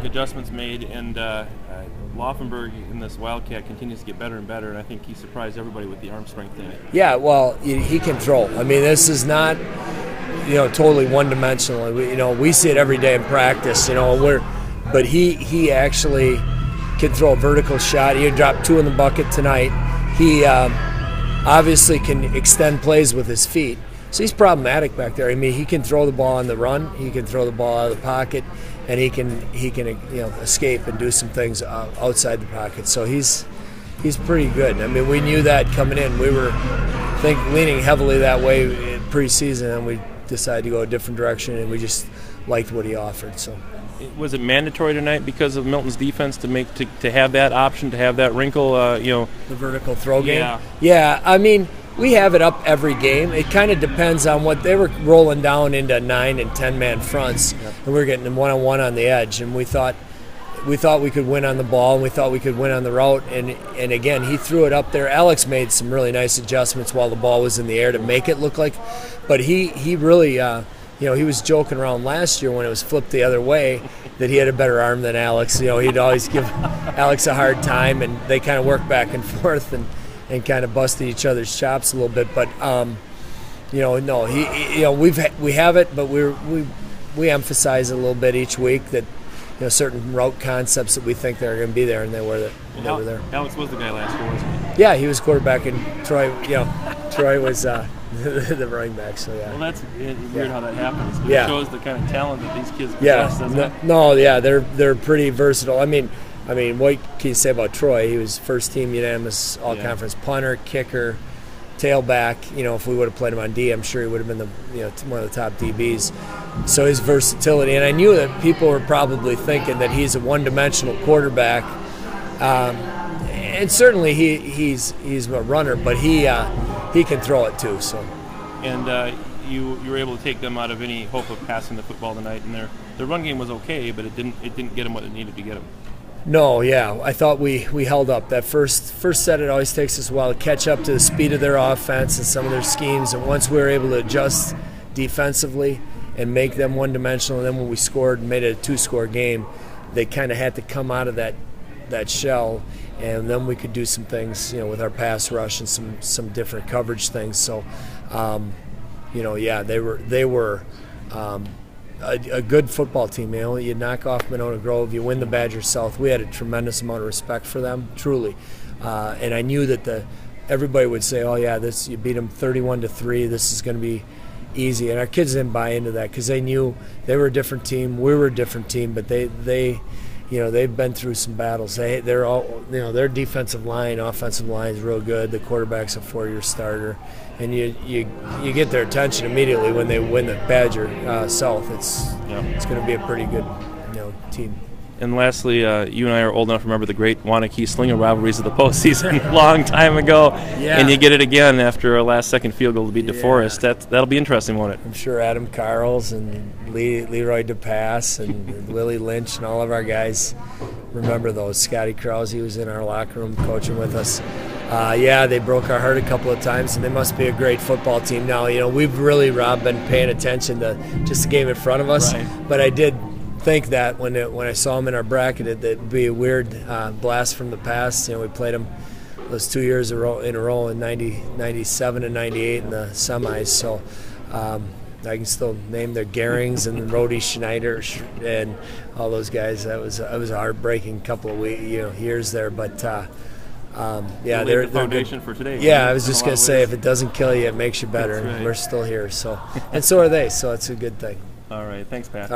adjustments made, and Laufenberg in this Wildcat continues to get better and better, and I think he surprised everybody with the arm strength in it. Yeah, well, he can throw. I mean, this is not, totally one-dimensional. We see it every day in practice, but he actually can throw a vertical shot. He dropped 2 in the bucket tonight. He obviously can extend plays with his feet. So he's problematic back there. I mean, he can throw the ball on the run. He can throw the ball out of the pocket, and he can escape and do some things outside the pocket. So he's pretty good. I mean, we knew that coming in. We were leaning heavily that way in preseason, and we decided to go a different direction, and we just liked what he offered. So. Was it mandatory tonight because of Milton's defense to have that option, to have that wrinkle? The vertical throw game. Yeah. Yeah. I mean, we have it up every game. It kind of depends on what they were rolling down into 9 and 10 man fronts, and we were getting them 1-on-1 on the edge, and we thought we could win on the ball, and we thought we could win on the route, and again he threw it up there. Alex made some really nice adjustments while the ball was in the air to make it look like, but he really. He was joking around last year when it was flipped the other way that he had a better arm than Alex. He'd always give Alex a hard time, and they kind of worked back and forth and kind of busted each other's chops a little bit. But no, we have it, but we emphasize a little bit each week that certain route concepts that we think they're going to be there, and they were there. Alex was the guy last year, wasn't he? Yeah, he was quarterback, and Troy. Troy was the running back. So yeah. Well, that's weird how that happens. It shows the kind of talent that these kids possess, doesn't it? No, they're pretty versatile. I mean, what can you say about Troy? He was first team unanimous all-conference punter, kicker, tailback. If we would have played him on D, I'm sure he would have been one of the top DBs. So his versatility, and I knew that people were probably thinking that he's a one-dimensional quarterback, and certainly he's a runner, but he can throw it too. So, and you were able to take them out of any hope of passing the football tonight, and their run game was okay, but it didn't get them what it needed to get them. No, yeah, I thought we held up. That first set, it always takes us a while to catch up to the speed of their offense and some of their schemes. And once we were able to adjust defensively and make them one-dimensional, and then when we scored and made it a 2-score game, they kind of had to come out of that shell, and then we could do some things, with our pass rush and some different coverage things. So, they were. A good football team. You knock off Monona Grove, you win the Badger South. We had a tremendous amount of respect for them, truly. And I knew that everybody would say, "Oh yeah, you beat them 31-3. This is going to be easy." And our kids didn't buy into that because they knew they were a different team. We were a different team, but they've been through some battles. They're all, their defensive line, offensive line is real good. The quarterback's a 4-year starter, and you get their attention immediately when they win the Badger South. It's going to be a pretty good team. And lastly, you and I are old enough to remember the great Waunakee Slinger rivalries of the postseason a long time ago. Yeah. And you get it again after a last-second field goal to beat DeForest. That'll be interesting, won't it? I'm sure Adam Carls and Leroy DePass and Willie Lynch and all of our guys remember those. Scotty Krause, he was in our locker room coaching with us. They broke our heart a couple of times, and they must be a great football team now. We've really, Rob, been paying attention to just the game in front of us. Right. But I did think that when I saw them in our bracket, it'd be a weird blast from the past. We played them those 2 years in a row in 97 and 98 in the semis. So I can still name their Gehrings and Rhodey Schneider and all those guys. It was a heartbreaking couple of years there, but. They're the foundation for today. Yeah, I was just going to say, if it doesn't kill you, it makes you better. That's right. And we're still here, and so are they. So it's a good thing. All right, thanks, Pat. All right.